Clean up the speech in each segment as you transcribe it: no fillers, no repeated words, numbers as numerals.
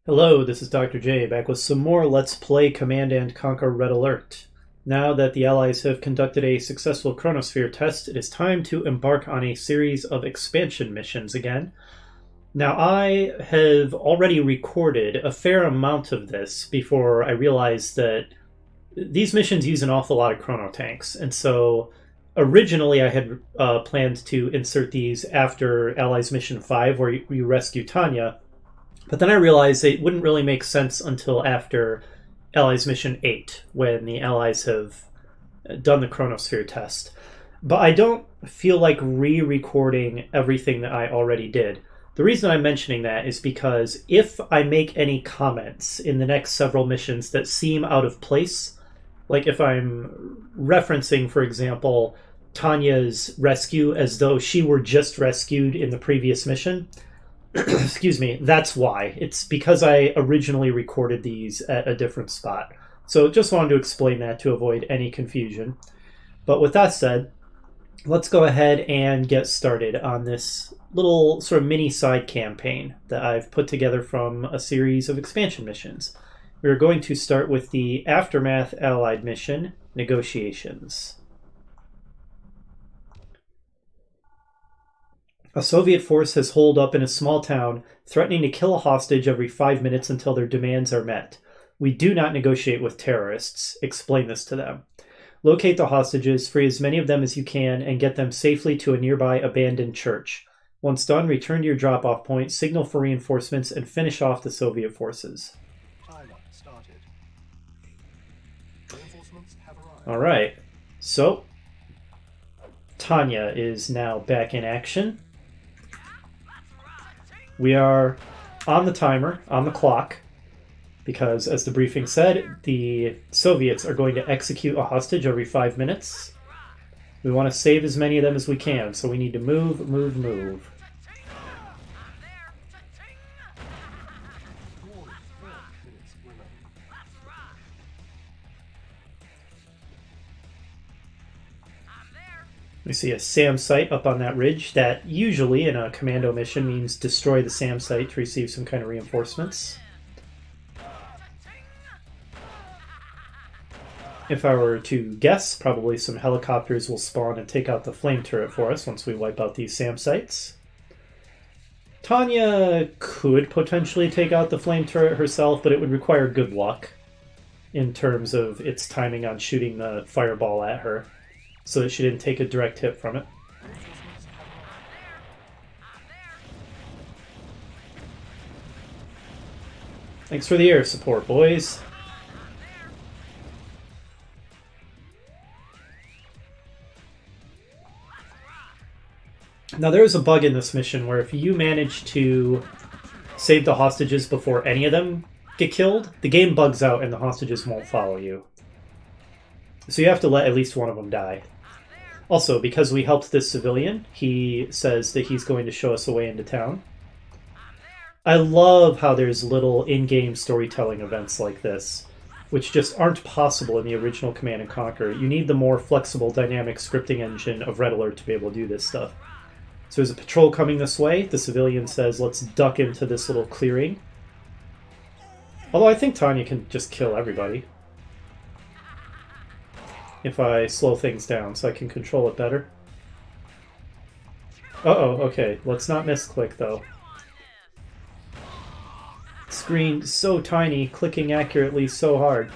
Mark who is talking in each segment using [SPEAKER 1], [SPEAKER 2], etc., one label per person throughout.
[SPEAKER 1] Hello, this is Dr. J, back with some more Let's Play Command & Conquer Red Alert. Now that the Allies have conducted a successful chronosphere test, it is time to embark on a series of expansion missions again. Now, I have already recorded a fair amount of this before I realized that these missions use an awful lot of chrono tanks, and so originally I had planned to insert these after Allies Mission 5, where you rescue Tanya. But then I realized it wouldn't really make sense until after Allies Mission 8, when the Allies have done the chronosphere test. But I don't feel like re-recording everything that I already did. The reason I'm mentioning that is because if I make any comments in the next several missions that seem out of place, like if I'm referencing, for example, Tanya's rescue as though she were just rescued in the previous mission, excuse me, that's why. It's because I originally recorded these at a different spot. So just wanted to explain that to avoid any confusion. But with that said, let's go ahead and get started on this little sort of mini side campaign that I've put together from a series of expansion missions. We're going to start with the Aftermath Allied mission, Negotiations. A Soviet force has holed up in a small town, threatening to kill a hostage every 5 minutes until their demands are met. We do not negotiate with terrorists. Explain this to them. Locate the hostages, free as many of them as you can, and get them safely to a nearby abandoned church. Once done, return to your drop-off point, signal for reinforcements, and finish off the Soviet forces. All right. So, Tanya is now back in action. We are on the timer, on the clock, because as the briefing said, the Soviets are going to execute a hostage every 5 minutes. We want to save as many of them as we can, so we need to move, move, move. We see a SAM site up on that ridge that usually in a commando mission means destroy the SAM site to receive some kind of reinforcements. If I were to guess, probably some helicopters will spawn and take out the flame turret for us once we wipe out these SAM sites. Tanya could potentially take out the flame turret herself, but it would require good luck in terms of its timing on shooting the fireball at her, so that she didn't take a direct hit from it. Thanks for the air support, boys. Now there's a bug in this mission where if you manage to save the hostages before any of them get killed, the game bugs out and the hostages won't follow you. So you have to let at least one of them die. Also, because we helped this civilian, he says that he's going to show us a way into town. I love how there's little in-game storytelling events like this, which just aren't possible in the original Command & Conquer. You need the more flexible, dynamic scripting engine of Red Alert to be able to do this stuff. So there's a patrol coming this way. The civilian says, let's duck into this little clearing. Although I think Tanya can just kill everybody if I slow things down so I can control it better. Uh-oh, okay. Let's not misclick, though. Screen so tiny, clicking accurately so hard.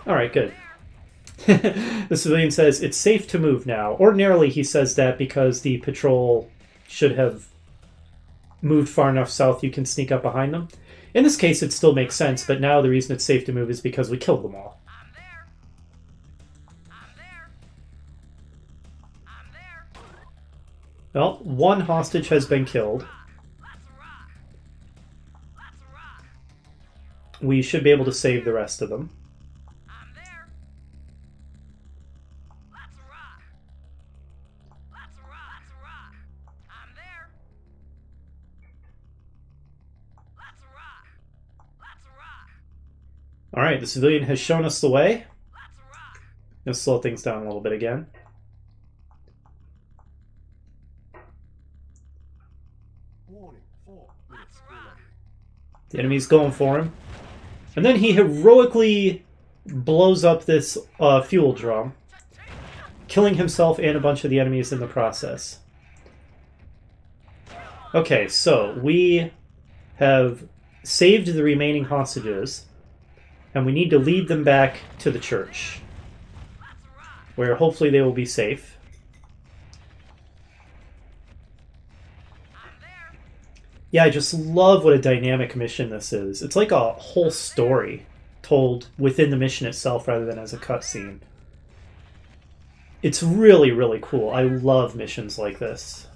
[SPEAKER 1] Alright, good. The civilian says, it's safe to move now. Ordinarily, he says that because the patrol should have moved far enough south you can sneak up behind them. In this case, it still makes sense, but now the reason it's safe to move is because we killed them all. Well, one hostage has been killed. We should be able to save the rest of them. Alright, the civilian has shown us the way. Let's slow things down a little bit again.
[SPEAKER 2] Warning,
[SPEAKER 1] The enemy's going for him. And then he heroically blows up this fuel drum, killing himself and a bunch of the enemies in the process. Okay, so we have saved the remaining hostages, and we need to lead them back to the church, where hopefully they will be safe. Yeah, I just love what a dynamic mission this is. It's like a whole story told within the mission itself rather than as a cutscene. It's really, really cool. I love missions like this.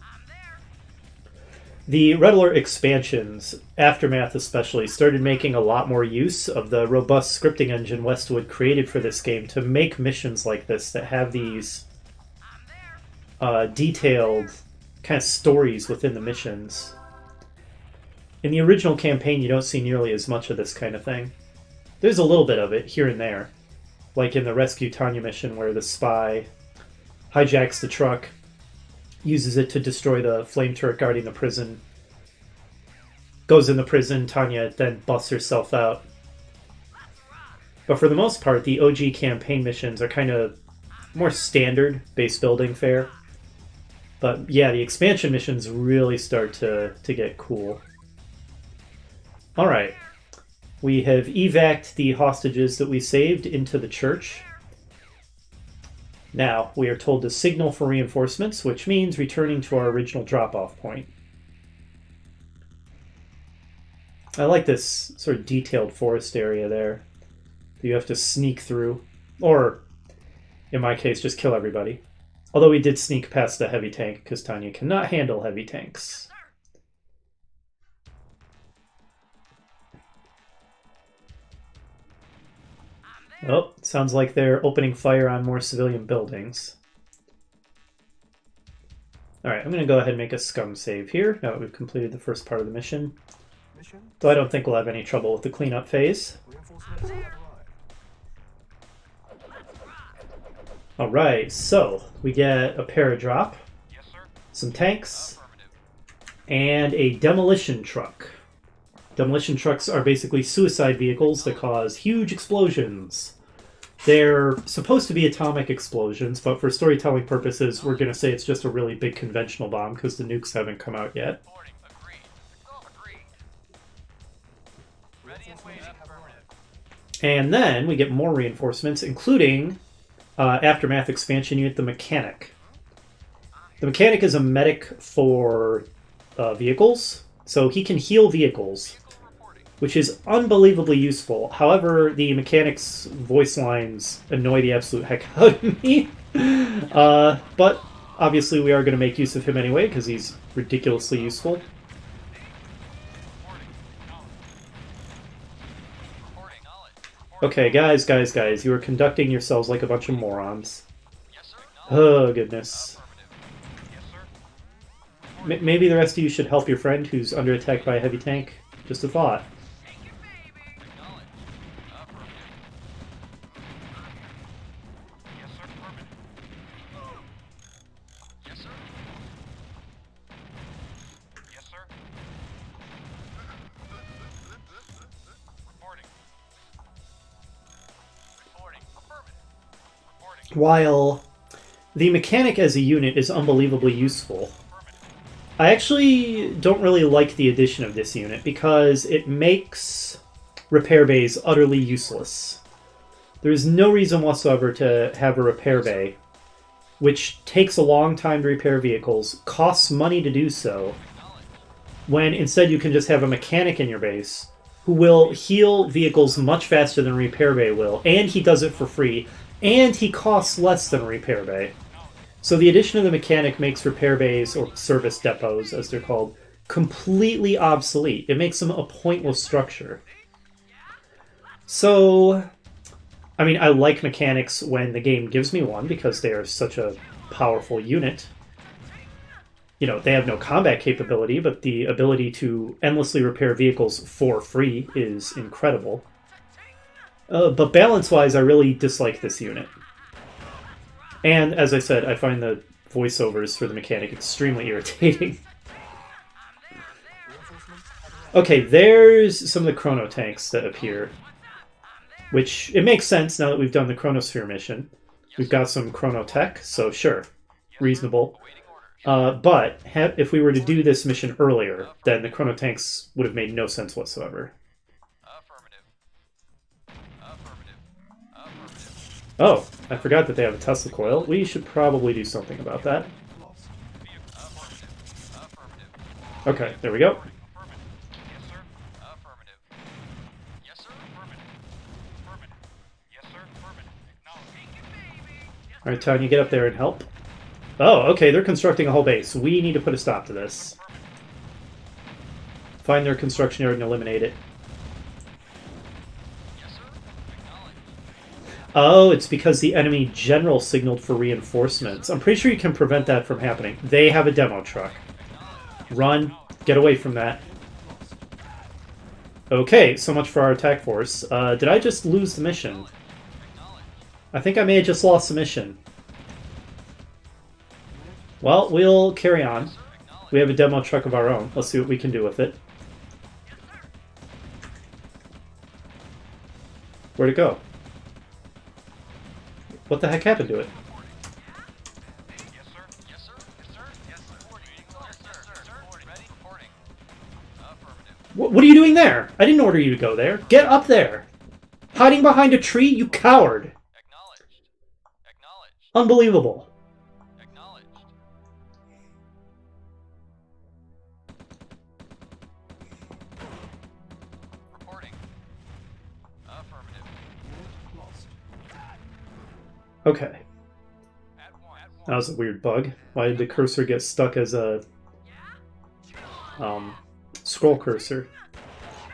[SPEAKER 1] The Red Alert expansions, Aftermath especially, started making a lot more use of the robust scripting engine Westwood created for this game to make missions like this that have these detailed kind of stories within the missions. In the original campaign, you don't see nearly as much of this kind of thing. There's a little bit of it here and there, like in the Rescue Tanya mission where the spy hijacks the truck, uses it to destroy the flame turret guarding the prison, goes in the prison, Tanya then busts herself out. But for the most part, the OG campaign missions are kind of more standard base building fare. But yeah, the expansion missions really start to get cool. Alright, we have evac'd the hostages that we saved into the church. Now, we are told to signal for reinforcements, which means returning to our original drop-off point. I like this sort of detailed forest area there that you have to sneak through, or, in my case, just kill everybody. Although we did sneak past the heavy tank, because Tanya cannot handle heavy tanks. Oh, sounds like they're opening fire on more civilian buildings. Alright, I'm going to go ahead and make a scum save here, now that we've completed the first part of the mission. Though I don't think we'll have any trouble with the cleanup phase. Alright, so we get a paradrop, some tanks, and a demolition truck. Demolition trucks are basically suicide vehicles that cause huge explosions. They're supposed to be atomic explosions, but for storytelling purposes, we're going to say it's just a really big conventional bomb because the nukes haven't come out yet. And then we get more reinforcements, including Aftermath expansion unit, the Mechanic. The Mechanic is a medic for vehicles, so he can heal vehicles, which is unbelievably useful. However, the Mechanic's voice lines annoy the absolute heck out of me. But obviously we are going to make use of him anyway, because he's ridiculously useful. Okay, guys, you are conducting yourselves like a bunch of morons. Oh, goodness. Maybe the rest of you should help your friend who's under attack by a heavy tank. Just a thought. While the Mechanic as a unit is unbelievably useful, I actually don't really like the addition of this unit because it makes repair bays utterly useless. There is no reason whatsoever to have a repair bay, which takes a long time to repair vehicles, costs money to do so, when instead you can just have a Mechanic in your base who will heal vehicles much faster than a repair bay will, and he does it for free, and he costs less than a repair bay. So the addition of the Mechanic makes repair bays, or service depots as they're called, completely obsolete. It makes them a pointless structure. So, I mean, I like Mechanics when the game gives me one because they are such a powerful unit. You know, they have no combat capability, but the ability to endlessly repair vehicles for free is incredible. But balance-wise, I really dislike this unit. And, as I said, I find the voiceovers for the Mechanic extremely irritating. Okay, there's some of the chrono tanks that appear. Which, it makes sense now that we've done the chronosphere mission. We've got some chrono tech, so sure. Reasonable. But if we were to do this mission earlier, then the chrono tanks would have made no sense whatsoever. Oh, I forgot that they have a Tesla coil. We should probably do something about that. Okay, there we go. Alright, Tanya, get up there and help. Oh, okay, they're constructing a whole base. We need to put a stop to this. Find their construction area and eliminate it. Oh, it's because the enemy general signaled for reinforcements. I'm pretty sure you can prevent that from happening. They have a demo truck. Run. Get away from that. Okay, so much for our attack force. Did I just lose the mission? I think I may have just lost the mission. Well, we'll carry on. We have a demo truck of our own. Let's see what we can do with it. Where'd it go? What the heck happened to it? What are you doing there? I didn't order you to go there. Get up there! Hiding behind a tree, you coward! Unbelievable. Okay. That was a weird bug. Why did the cursor get stuck as a scroll cursor?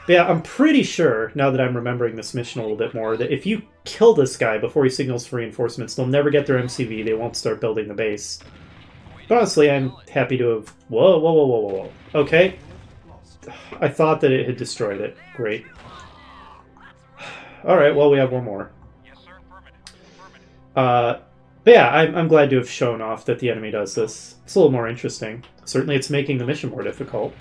[SPEAKER 1] But yeah, I'm pretty sure, now that I'm remembering this mission a little bit more, that if you kill this guy before he signals for reinforcements, they'll never get their MCV, they won't start building the base. But honestly, I'm happy to have... Whoa, whoa, whoa, whoa, whoa, whoa. Okay. I thought that it had destroyed it. Great. Alright, well, we have one more. But yeah, I'm glad to have shown off that the enemy does this. It's a little more interesting. Certainly it's making the mission more difficult.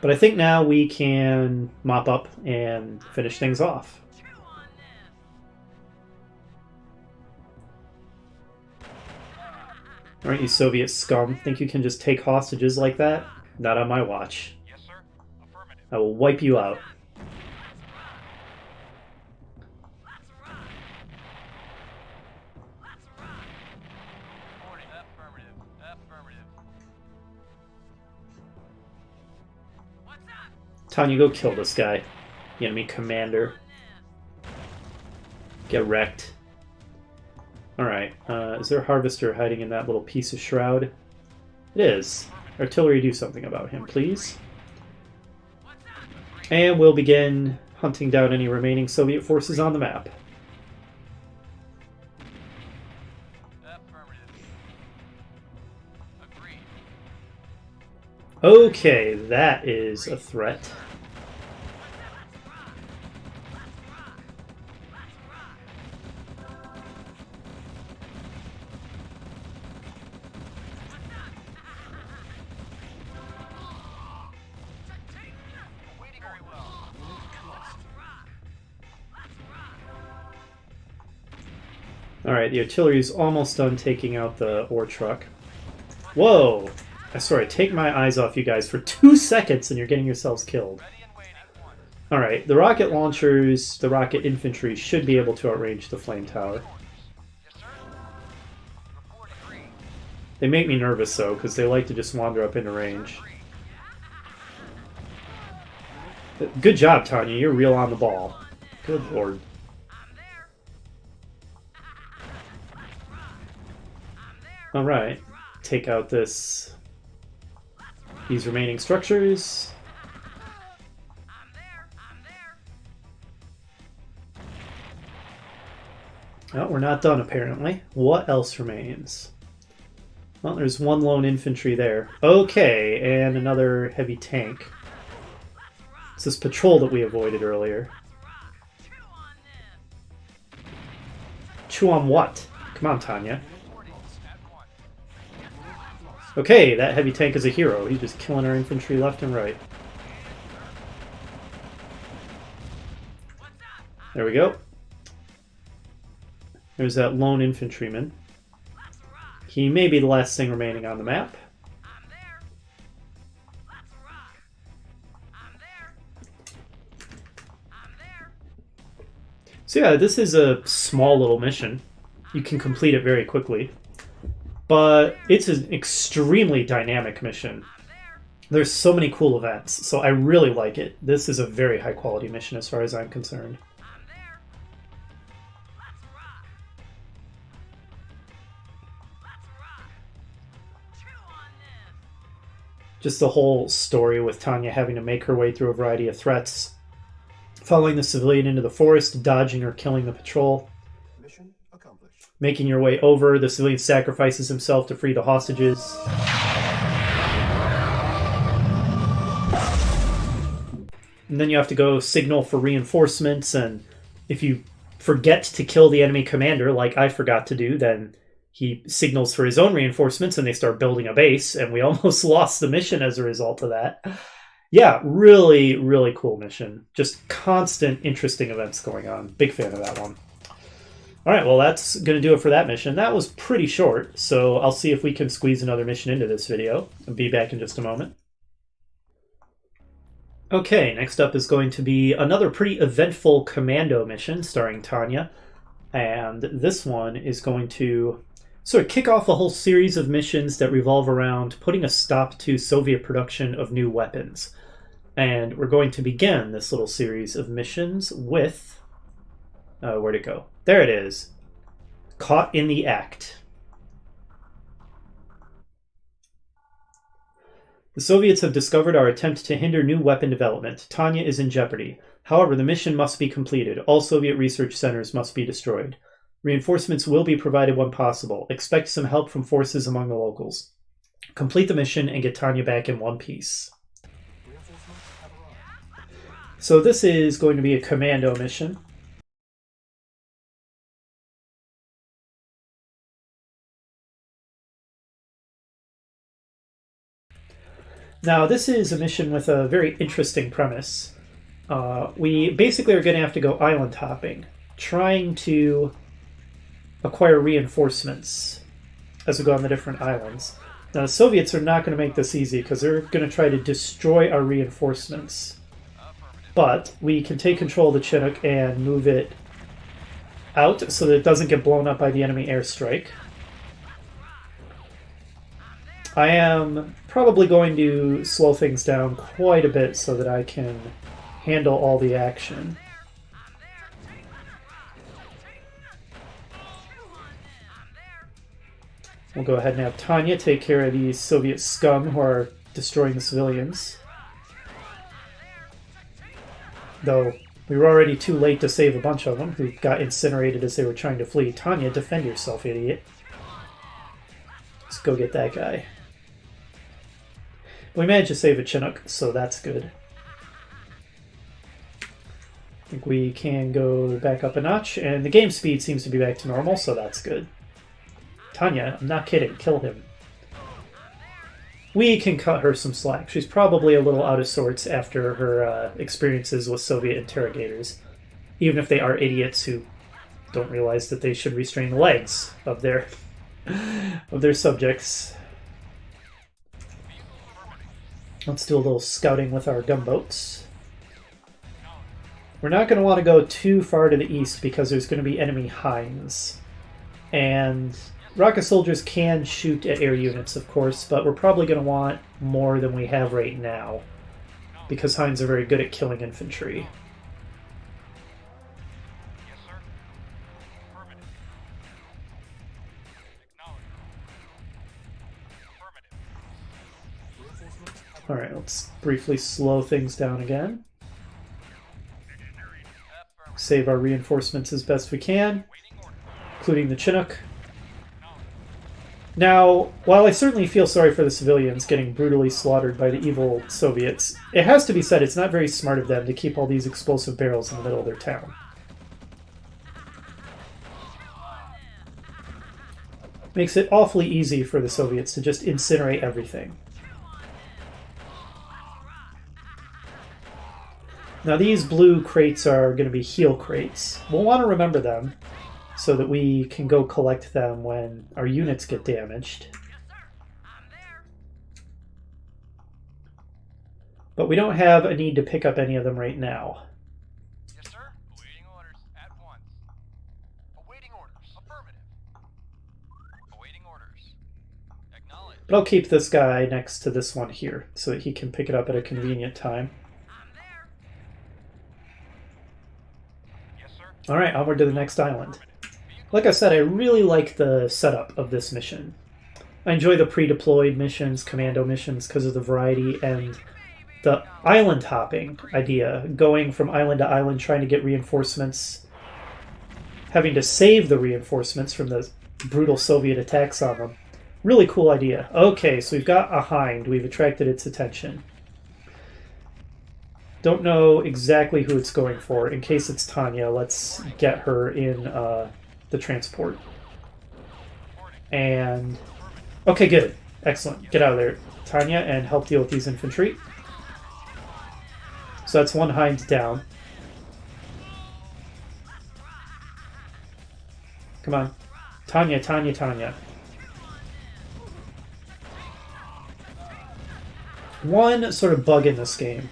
[SPEAKER 1] But I think now we can mop up and finish things off. Alright, you Soviet scum. Think you can just take hostages like that? Not on my watch. I will wipe you out. Tanya, go kill this guy. The enemy commander. Get wrecked. Alright, is there a harvester hiding in that little piece of shroud? It is. Artillery, do something about him, please. And we'll begin hunting down any remaining Soviet forces on the map. Okay, that is a threat. Alright, the artillery is almost done taking out the ore truck. Whoa! I swear, I take my eyes off you guys for 2 seconds and you're getting yourselves killed. Alright, the rocket launchers, the rocket infantry should be able to outrange the flame tower. They make me nervous though, because they like to just wander up into range. Good job, Tanya, you're real on the ball. Good lord. Alright, take out these remaining structures. Oh, we're not done apparently. What else remains? Well, there's one lone infantry there. Okay, and another heavy tank. It's this patrol that we avoided earlier. Chew on what? Come on, Tanya. Okay, that heavy tank is a hero. He's just killing our infantry left and right. There we go. There's that lone infantryman. He may be the last thing remaining on the map. So yeah, this is a small little mission. You can complete it very quickly. But it's an extremely dynamic mission. There's so many cool events, so I really like it. This is a very high quality mission as far as I'm concerned. Just the whole story with Tanya having to make her way through a variety of threats, following the civilian into the forest, dodging or killing the patrol. Mission accomplished. Making your way over, the civilian sacrifices himself to free the hostages. And then you have to go signal for reinforcements, and if you forget to kill the enemy commander, like I forgot to do, then he signals for his own reinforcements and they start building a base, and we almost lost the mission as a result of that. Yeah, really, really cool mission. Just constant, interesting events going on. Big fan of that one. All right, well, that's going to do it for that mission. That was pretty short, so I'll see if we can squeeze another mission into this video. I'll be back in just a moment. Okay, next up is going to be another pretty eventful commando mission starring Tanya. And this one is going to sort of kick off a whole series of missions that revolve around putting a stop to Soviet production of new weapons. And we're going to begin this little series of missions with... where'd it go? There it is. Caught in the Act. The Soviets have discovered our attempt to hinder new weapon development. Tanya is in jeopardy. However, the mission must be completed. All Soviet research centers must be destroyed. Reinforcements will be provided when possible. Expect some help from forces among the locals. Complete the mission and get Tanya back in one piece. So this is going to be a commando mission. Now, this is a mission with a very interesting premise. We basically are going to have to go island hopping, trying to acquire reinforcements as we go on the different islands. Now, the Soviets are not going to make this easy because they're going to try to destroy our reinforcements. But we can take control of the Chinook and move it out so that it doesn't get blown up by the enemy airstrike. I am probably going to slow things down quite a bit so that I can handle all the action. We'll go ahead and have Tanya take care of these Soviet scum who are destroying the civilians. Though we were already too late to save a bunch of them who got incinerated as they were trying to flee. Tanya, defend yourself, idiot. Let's go get that guy. We managed to save a Chinook, so that's good. I think we can go back up a notch, and the game speed seems to be back to normal, so that's good. Tanya, I'm not kidding, kill him. We can cut her some slack. She's probably a little out of sorts after her experiences with Soviet interrogators, even if they are idiots who don't realize that they should restrain the legs of their subjects. Let's do a little scouting with our gunboats. We're not going to want to go too far to the east because there's going to be enemy Hinds. And rocket soldiers can shoot at air units, of course, but we're probably going to want more than we have right now because Hinds are very good at killing infantry. Alright, let's briefly slow things down again. Save our reinforcements as best we can, including the Chinook. Now, while I certainly feel sorry for the civilians getting brutally slaughtered by the evil Soviets, it has to be said it's not very smart of them to keep all these explosive barrels in the middle of their town. Makes it awfully easy for the Soviets to just incinerate everything. Now these blue crates are going to be heal crates. We'll want to remember them so that we can go collect them when our units get damaged. But we don't have a need to pick up any of them right now.
[SPEAKER 2] Yes, sir. Awaiting orders at once. Awaiting orders. Affirmative. Awaiting orders. Acknowledge.
[SPEAKER 1] But I'll keep this guy next to this one here so that he can pick it up at a convenient time.
[SPEAKER 2] Yes, sir.
[SPEAKER 1] Alright, onward to the next island. Like I said, I really like the setup of this mission. I enjoy the pre-deployed missions, commando missions, because of the variety, and the island hopping idea, going from island to island, trying to get reinforcements, having to save the reinforcements from the brutal Soviet attacks on them. Really cool idea. Okay, so we've got a hind. We've attracted its attention. Don't know exactly who it's going for. In case it's Tanya, let's get her in the transport. And... okay, good. Excellent. Get out of there, Tanya, and help deal with these infantry. So that's one hind down. Come on. Tanya, Tanya, Tanya. One sort of bug in this game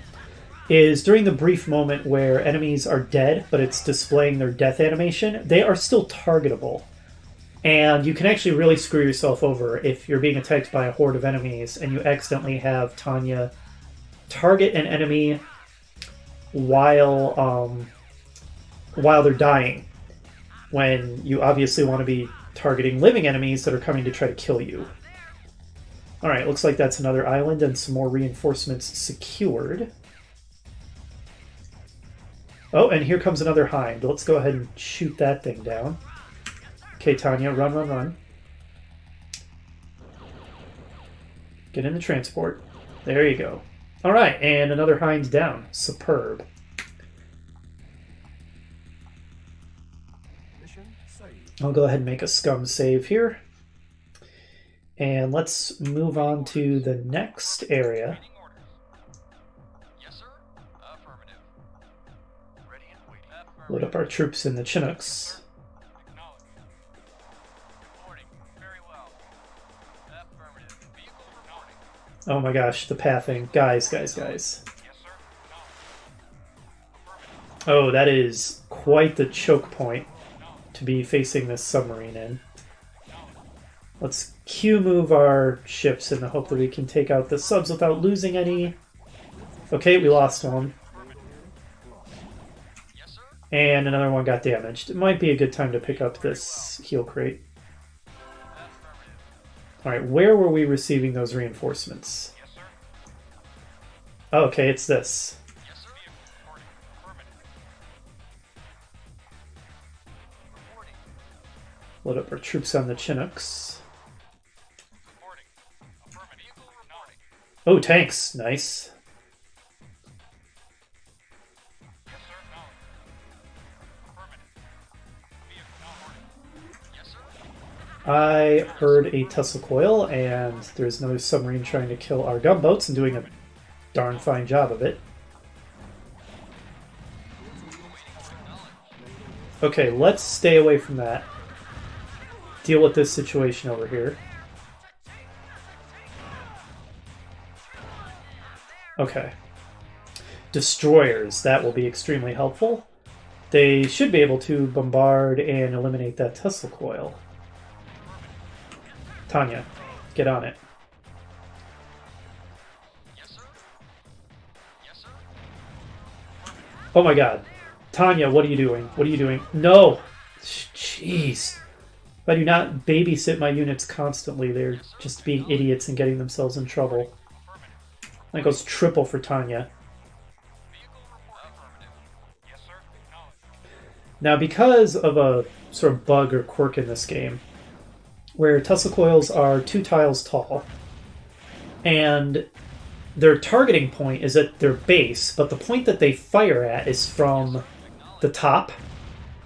[SPEAKER 1] is during the brief moment where enemies are dead, but it's displaying their death animation, they are still targetable. And you can actually really screw yourself over if you're being attacked by a horde of enemies and you accidentally have Tanya target an enemy while they're dying, when you obviously want to be targeting living enemies that are coming to try to kill you. Alright, looks like that's another island and some more reinforcements secured. Oh, and here comes another hind. Let's go ahead and shoot that thing down. Okay, Tanya, run, run, run. Get in the transport. There you go. Alright, and another hind down. Superb. I'll go ahead and make a scum save here. And let's move on to the next area.
[SPEAKER 2] Yes, sir. Affirmative. Ready and waiting.
[SPEAKER 1] Load up our troops in the Chinooks.
[SPEAKER 2] Acknowledged. Reporting. Very well. Affirmative. Vehicle reporting.
[SPEAKER 1] Oh my gosh, the pathing. Guys.
[SPEAKER 2] Yes, sir. Acknowledged. Affirmative.
[SPEAKER 1] Oh, that is quite the choke point to be facing this submarine in. Let's Q-move our ships in the hope that we can take out the subs without losing any. Okay, we lost one.
[SPEAKER 2] Yes, sir.
[SPEAKER 1] And another one got damaged. It might be a good time to pick up this heal crate. Alright, where were we receiving those reinforcements?
[SPEAKER 2] Yes, sir.
[SPEAKER 1] Oh, okay, it's this.
[SPEAKER 2] Yes, sir. Vehicle reporting. Affirmative. Reporting.
[SPEAKER 1] Load up our troops on the Chinooks.
[SPEAKER 2] Reporting. Affirmative. Vehicle reporting.
[SPEAKER 1] Oh, tanks. Nice.
[SPEAKER 2] Yes, sir. Acknowledged. Affirmative. Vehicle reporting. Yes, sir.
[SPEAKER 1] I heard a Tesla coil, and there's another submarine trying to kill our gunboats and doing a darn fine job of it. Okay, let's stay away from that. Deal with this situation over here. Okay. Destroyers, that will be extremely helpful. They should be able to bombard and eliminate that Tesla coil. Tanya, get on it.
[SPEAKER 2] Yes, sir. Yes, sir.
[SPEAKER 1] Oh my god. Tanya, what are you doing? What are you doing? No! Jeez. If I do not babysit my units constantly, they're just being idiots and getting themselves in trouble. That goes triple for Tanya.
[SPEAKER 2] Vehicle reporting. Affirmative. Yes, sir. Acknowledged.
[SPEAKER 1] Now, because of a sort of bug or quirk in this game, where Tesla coils are 2 tiles tall, and their targeting point is at their base, but the point that they fire at is from the top.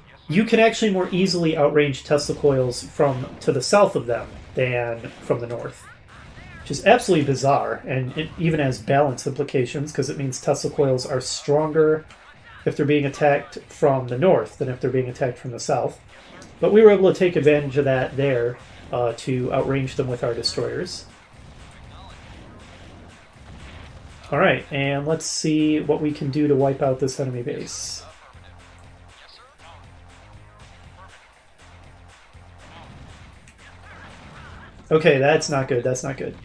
[SPEAKER 2] Yes,
[SPEAKER 1] you can actually more easily outrange Tesla coils from to the south of them than from the north, which is absolutely bizarre, and it even has balance implications because it means Tesla coils are stronger if they're being attacked from the north than if they're being attacked from the south. But we were able to take advantage of that there to outrange them with our destroyers. Alright, and let's see what we can do to wipe out this enemy base. Okay, that's not good, that's not good.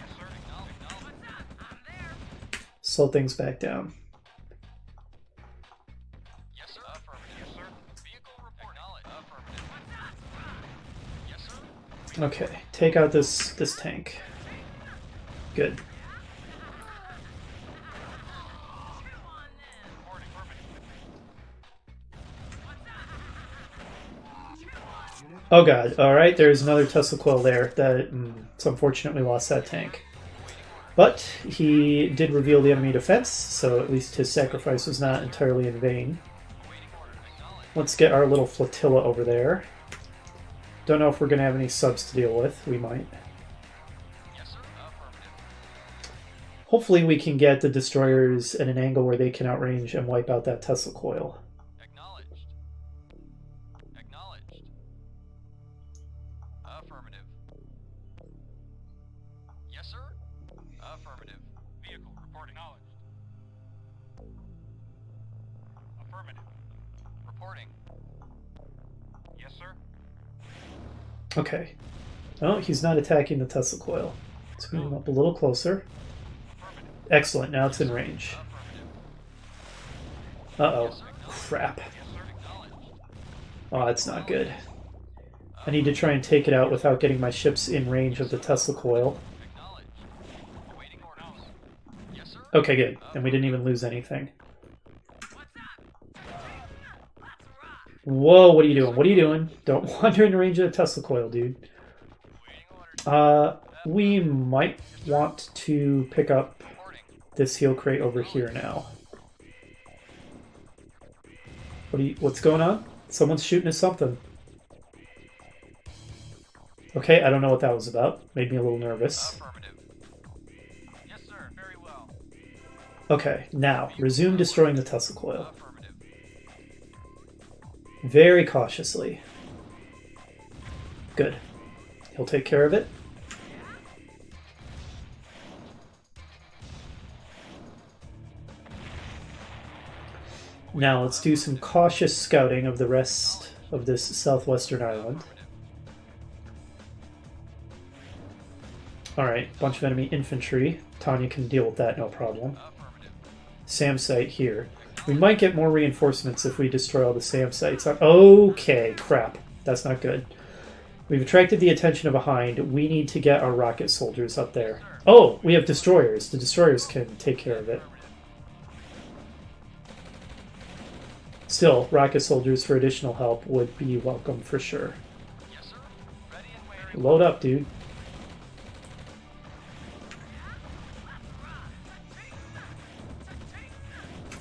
[SPEAKER 1] Slow things back down. Okay, take out this tank. Good. Oh god, alright, there's another Tesla coil there. It's unfortunate we lost that tank. But he did reveal the enemy defense, so at least his sacrifice was not entirely in vain. Let's get our little flotilla over there. Don't know if we're going to have any subs to deal with. We might. Hopefully we can get the destroyers at an angle where they can outrange and wipe out that Tesla coil.
[SPEAKER 2] Affirmative. Yes, sir. Affirmative. Vehicle reporting. Acknowledged. Affirmative. Reporting. Yes, sir.
[SPEAKER 1] Okay. Oh, he's not attacking the Tesla coil. Let's move him up a little closer. Excellent, now it's in range. Uh-oh. Crap. Oh, that's not good. I need to try and take it out without getting my ships in range of the Tesla coil. Okay, good. And we didn't even lose anything. Whoa, what are you doing? What are you doing? Don't wander in range of the Tesla coil, dude. We might want to pick up this heal crate over here now. What's going on? Someone's shooting at something. Okay, I don't know what that was about. Made me a little nervous.
[SPEAKER 2] Yes, sir. Very well.
[SPEAKER 1] Okay, now, resume destroying the Tesla coil. Very cautiously. Good. He'll take care of it. Now let's do some cautious scouting of the rest of this southwestern island. Alright, bunch of enemy infantry. Tanya can deal with that, no problem. SAM site here. We might get more reinforcements if we destroy all the SAM sites. Okay, crap. That's not good. We've attracted the attention of a Hind. We need to get our rocket soldiers up there. Oh, we have destroyers. The destroyers can take care of it. Still, rocket soldiers for additional help would be welcome for sure. Load up, dude.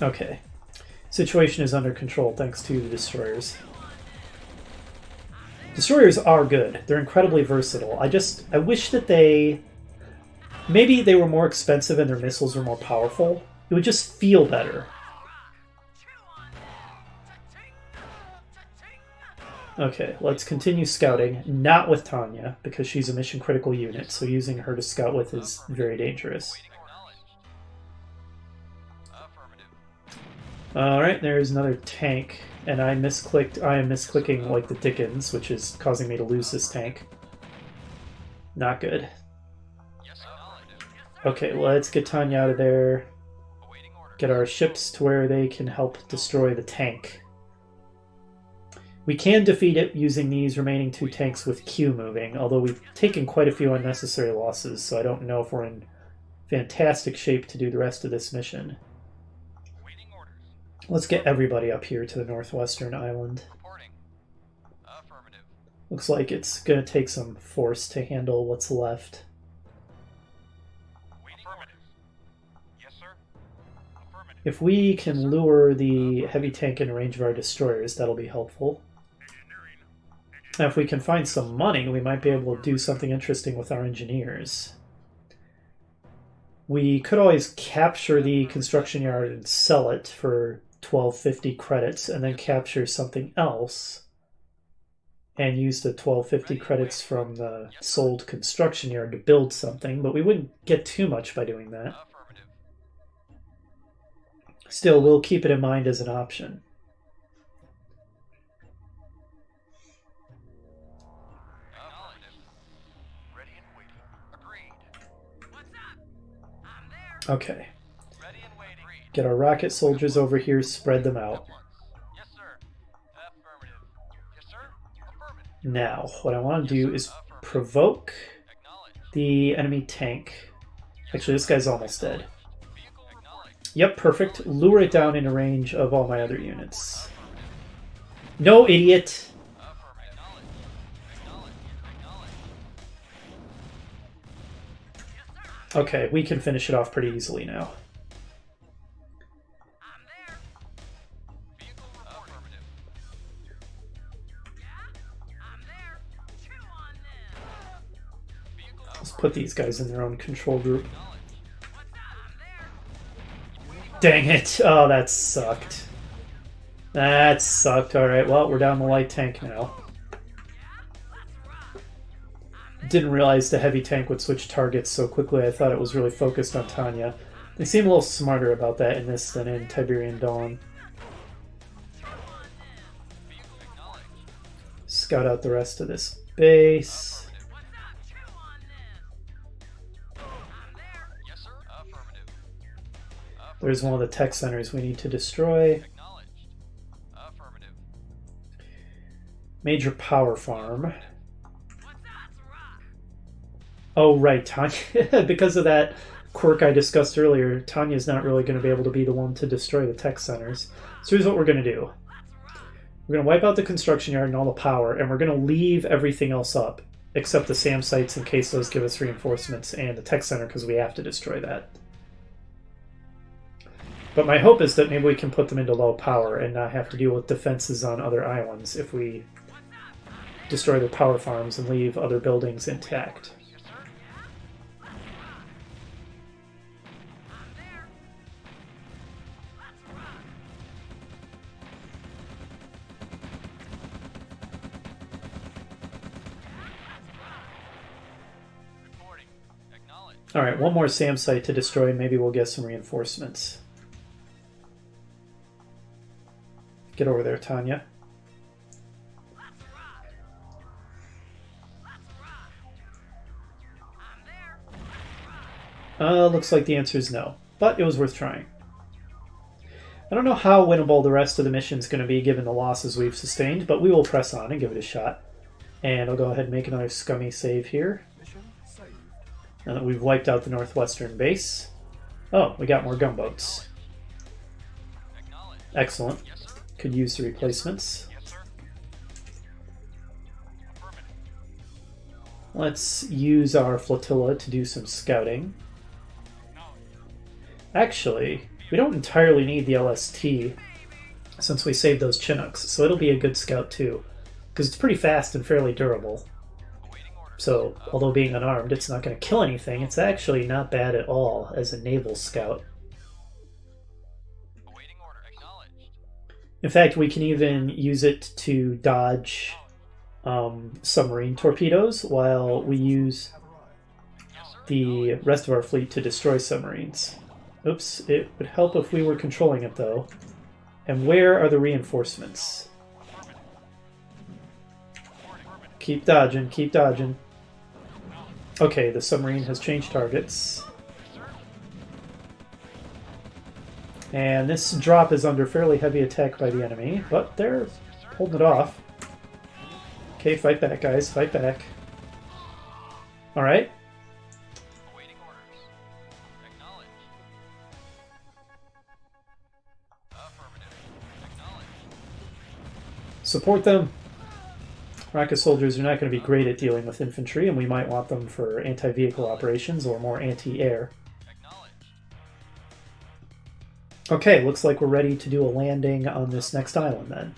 [SPEAKER 1] Okay. Situation is under control thanks to the destroyers. Destroyers are good. They're incredibly versatile. I wish that maybe they were more expensive and their missiles were more powerful. It would just feel better. Okay, let's continue scouting. Not with Tanya, because she's a mission critical unit, so using her to scout with is very dangerous. Alright, there's another tank, and I am misclicking like the Dickens, which is causing me to lose this tank. Not good. Okay, let's get Tanya out of there. Get our ships to where they can help destroy the tank. We can defeat it using these remaining two tanks with Q moving, although we've taken quite a few unnecessary losses, so I don't know if we're in fantastic shape to do the rest of this mission. Let's get everybody up here to the northwestern island. Looks like it's going to take some force to handle what's left. If we can lure the heavy tank in range of our destroyers, that'll be helpful. Now, if we can find some money, we might be able to do something interesting with our engineers. We could always capture the construction yard and sell it for 1250 credits, and then capture something else and use the 1250 credits from the sold construction yard to build something, but we wouldn't get too much by doing that. Still, we'll keep it in mind as an option. Okay. Get our rocket soldiers over here, spread them out.
[SPEAKER 2] Yes, sir. Affirmative. Yes, sir. Affirmative.
[SPEAKER 1] Now, what I want to do is provoke the enemy tank. Actually, this guy's almost dead. Yep, perfect. Lure it down into range of all my other units. No, idiot! Okay, we can finish it off pretty easily now. Let's put these guys in their own control group. Dang it! Oh, that sucked. That sucked. Alright, well, we're down the light tank now. Didn't realize the heavy tank would switch targets so quickly. I thought it was really focused on Tanya. They seem a little smarter about that in this than in Tiberian Dawn. Scout out the rest of this base. There's one of the tech centers we need to destroy. Major power farm. Oh, right, Tanya. Because of that quirk I discussed earlier, Tanya's not really going to be able to be the one to destroy the tech centers. So here's what we're going to do. We're going to wipe out the construction yard and all the power, and we're going to leave everything else up, except the SAM sites in case those give us reinforcements, and the tech center because we have to destroy that. But my hope is that maybe we can put them into low power and not have to deal with defenses on other islands if we destroy the power farms and leave other buildings intact. Alright, one more SAM site to destroy, and maybe we'll get some reinforcements. Get over there, Tanya. Looks like the answer is no, but it was worth trying. I don't know how winnable the rest of the mission is going to be given the losses we've sustained, but we will press on and give it a shot. And I'll go ahead and make another scummy save here. Now that we've wiped out the northwestern base. Oh, we got more gunboats. Excellent. Could use the replacements. Let's use our flotilla to do some scouting. Actually, we don't entirely need the LST since we saved those Chinooks, so it'll be a good scout too, because it's pretty fast and fairly durable. So, although being unarmed, it's not going to kill anything, it's actually not bad at all as a naval scout. In fact, we can even use it to dodge submarine torpedoes while we use the rest of our fleet to destroy submarines. Oops, it would help if we were controlling it though. And where are the reinforcements? Keep dodging, keep dodging. Okay, the submarine has changed targets. And this drop is under fairly heavy attack by the enemy, but they're holding it off. Okay, fight back, guys, fight back. Alright. Support them! Rocket soldiers are not going to be great at dealing with infantry, and we might want them for anti-vehicle operations or more anti-air. Okay, looks like we're ready to do a landing on this next island then.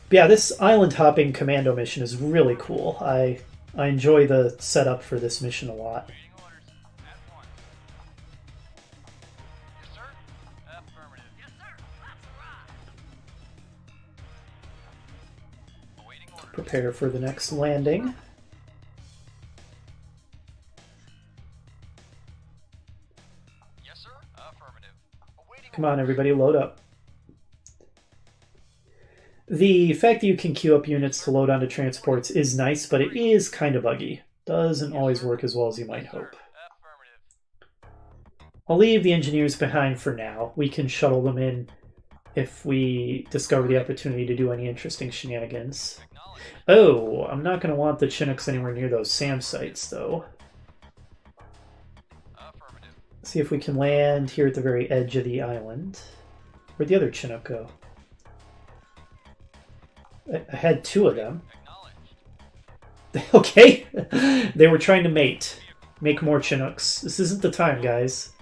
[SPEAKER 1] But yeah, this island hopping commando mission is really cool. I enjoy the setup for this mission a lot.
[SPEAKER 2] Waiting orders. At one. Yes, sir. Affirmative. Yes, sir. Let's ride. Awaiting orders.
[SPEAKER 1] Prepare for the next landing.
[SPEAKER 2] Yes, sir. Affirmative. Awaiting
[SPEAKER 1] Come on, everybody, load up. The fact that you can queue up units to load onto transports is nice, but it is kind of buggy. Doesn't always work as well as you might hope.
[SPEAKER 2] Affirmative.
[SPEAKER 1] I'll leave the engineers behind for now. We can shuttle them in if we discover the opportunity to do any interesting shenanigans.
[SPEAKER 2] Acknowledged.
[SPEAKER 1] Oh, I'm not going to want the Chinooks anywhere near those SAM sites, though.
[SPEAKER 2] Affirmative.
[SPEAKER 1] See if we can land here at the very edge of the island. Where'd the other Chinook go? I had two of them.
[SPEAKER 2] Acknowledged.
[SPEAKER 1] Okay, they were trying to mate. Make more Chinooks. This isn't the time, guys.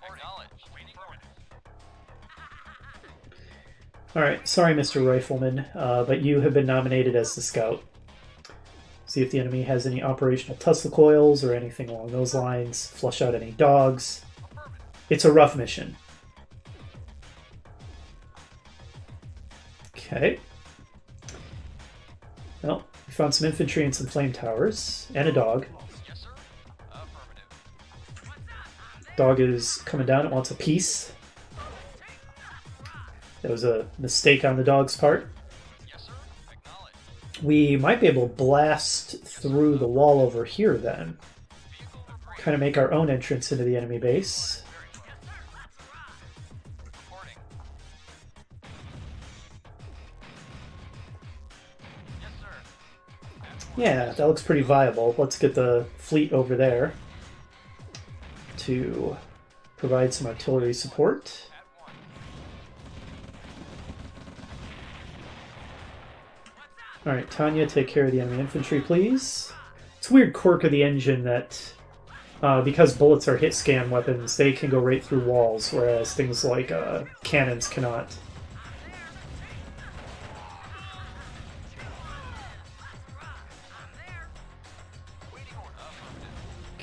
[SPEAKER 2] Acknowledged. Waiting orders.
[SPEAKER 1] Alright, sorry, Mr. Rifleman, but you have been nominated as the scout. See if the enemy has any operational Tesla coils or anything along those lines. Flush out any dogs. It's a rough mission. Okay. Well, we found some infantry and some flame towers, and a dog.
[SPEAKER 2] Yes, sir. Affirmative.
[SPEAKER 1] Dog is coming down, it wants a piece. That was a mistake on the dog's part.
[SPEAKER 2] Yes, sir. Acknowledged.
[SPEAKER 1] We might be able to blast through the wall over here then.
[SPEAKER 2] Vehicle agreed.
[SPEAKER 1] Kind of make our own entrance into the enemy base.
[SPEAKER 2] Reporting. Yes, sir.
[SPEAKER 1] Yeah, that looks pretty viable. Let's get the fleet over there to provide some artillery support.
[SPEAKER 2] At one.
[SPEAKER 1] Alright, Tanya, take care of the enemy infantry, please. It's a weird quirk of the engine that, because bullets are hit-scan weapons, they can go right through walls, whereas things like cannons cannot.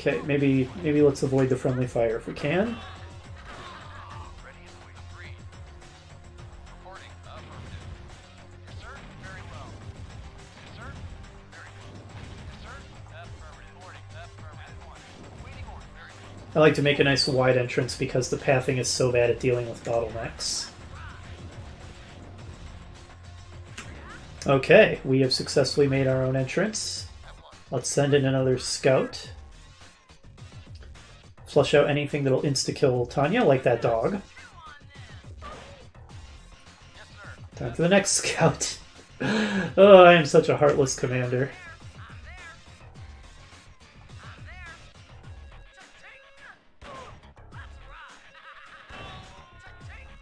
[SPEAKER 1] Okay, maybe let's avoid the friendly fire if we can.
[SPEAKER 2] Ready and waiting. Agreed. Reporting. Affirmative. Yes, sir. Very well. Yes, sir. Very well. Yes, sir. Affirmative. Reporting. Affirmative. At one. Waiting order. Very well.
[SPEAKER 1] I like to make a nice wide entrance because the pathing is so bad at dealing with bottlenecks. Okay, we have successfully made our own entrance.
[SPEAKER 2] At one.
[SPEAKER 1] Let's send in another scout. Flush out anything that'll insta-kill Tanya, like that dog.
[SPEAKER 2] Yes, sir.
[SPEAKER 1] Time for the next scout. Oh, I am such a heartless commander.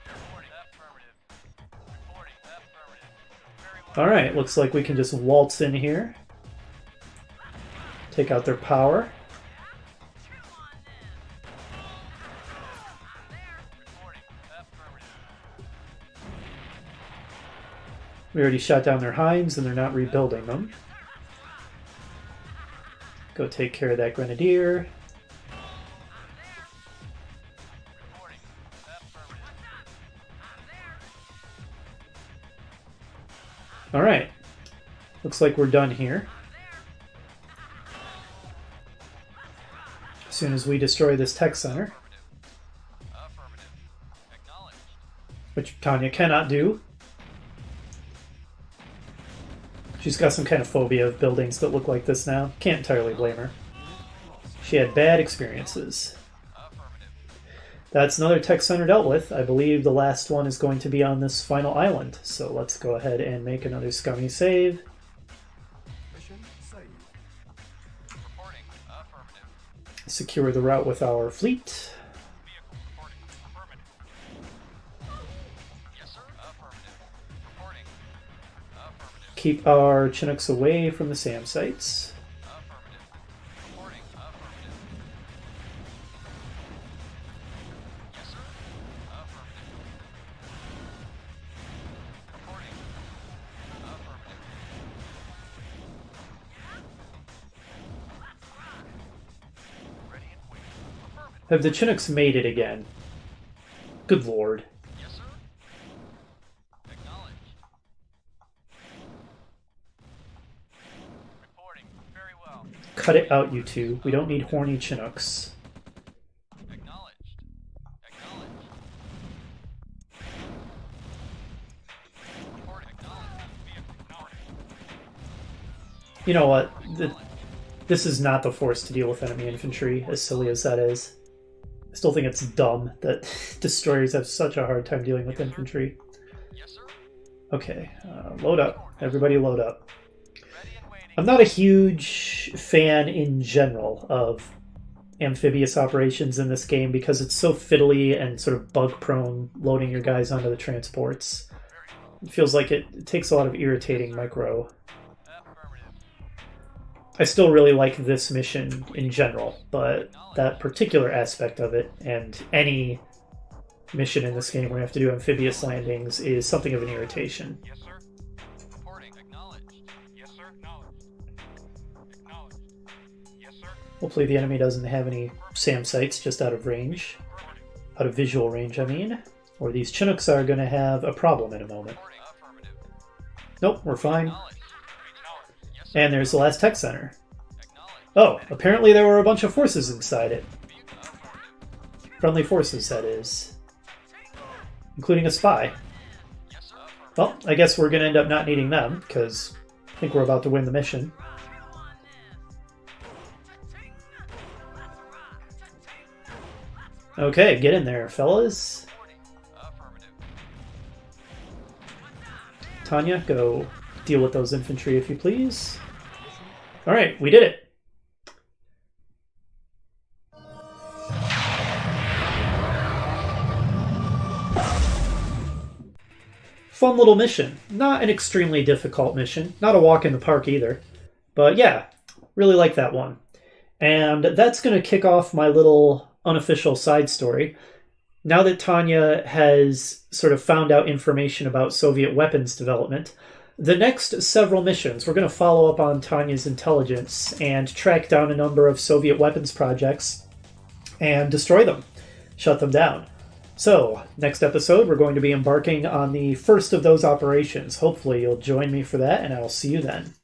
[SPEAKER 2] Reporting. Affirmative. Reporting. Affirmative. Very well.
[SPEAKER 1] Alright, looks like we can just waltz in here. Take out their power.
[SPEAKER 2] Reporting. Affirmative.
[SPEAKER 1] We already shot down their hinds and they're not rebuilding them. Go take care of that grenadier.
[SPEAKER 2] Reporting. Affirmative.
[SPEAKER 1] Alright. Looks like we're done here. As soon as we destroy this tech center,
[SPEAKER 2] Affirmative. Acknowledged.
[SPEAKER 1] which Tanya cannot do. She's got some kind of phobia of buildings that look like this now. Can't entirely blame her. She had bad experiences.
[SPEAKER 2] Affirmative.
[SPEAKER 1] That's another tech center dealt with. I believe the last one is going to be on this final island. So let's go ahead and make another scummy save.
[SPEAKER 3] Mission saved.
[SPEAKER 2] Reporting. Affirmative.
[SPEAKER 1] Secure the route with our fleet.
[SPEAKER 2] Vehicle reporting. Affirmative. Yes, sir. Affirmative. Reporting. Affirmative.
[SPEAKER 1] Keep our Chinooks away from the SAM sites.
[SPEAKER 2] Affirmative. Reporting. Affirmative. Yes, sir. Affirmative. Reporting.
[SPEAKER 1] Have the Chinooks made it again? Good lord.
[SPEAKER 2] Yes, sir. Acknowledged. Reporting. Very well.
[SPEAKER 1] Cut it out, you two. We don't need horny Chinooks.
[SPEAKER 2] Acknowledged. Acknowledged. Reporting. Acknowledged. Vehicle acknowledged.
[SPEAKER 1] You know what? This is not the force to deal with enemy infantry, as silly as that is. I still think it's dumb that destroyers have such a hard time dealing with infantry.
[SPEAKER 2] Yes, sir.
[SPEAKER 1] Okay, load up. Everybody load up.
[SPEAKER 2] Ready and waiting.
[SPEAKER 1] I'm not a huge fan in general of amphibious operations in this game because it's so fiddly and sort of bug-prone loading your guys onto the transports. It feels like it takes a lot of irritating micro.
[SPEAKER 2] Affirmative.
[SPEAKER 1] I still really like this mission in general, but that particular aspect of it, and any mission in this game where you have to do amphibious landings, is something of an irritation.
[SPEAKER 2] Yes, sir. Reporting. Acknowledged. Yes, sir. Acknowledged. Acknowledged. Yes, sir.
[SPEAKER 1] Hopefully the enemy doesn't have any SAM sites just out of range.
[SPEAKER 2] Affirmative.
[SPEAKER 1] Out of visual range, I mean. Or these Chinooks are going to have a problem in a moment.
[SPEAKER 2] Reporting. Affirmative.
[SPEAKER 1] Nope, we're fine.
[SPEAKER 2] Acknowledged. Acknowledged. Yes, sir.
[SPEAKER 1] And there's the last tech center.
[SPEAKER 2] Acknowledged.
[SPEAKER 1] Oh, apparently there were a bunch of forces inside it.
[SPEAKER 2] Vehicle. Affirmative.
[SPEAKER 1] Friendly forces, that is. Including a spy.
[SPEAKER 2] Yes, sir. Affirmative.
[SPEAKER 1] Well, I guess we're going to end up not needing them, because I think we're about to win the mission. Okay, get in there, fellas.
[SPEAKER 2] Reporting. Affirmative.
[SPEAKER 1] Tanya, go deal with those infantry if you please. Alright, we did it. Fun little mission. Not an extremely difficult mission. Not a walk in the park either. But yeah, really like that one. And that's going to kick off my little unofficial side story. Now that Tanya has sort of found out information about Soviet weapons development, the next several missions, we're going to follow up on Tanya's intelligence and track down a number of Soviet weapons projects and destroy them, shut them down. So, next episode, we're going to be embarking on the first of those operations. Hopefully you'll join me for that, and I'll see you then.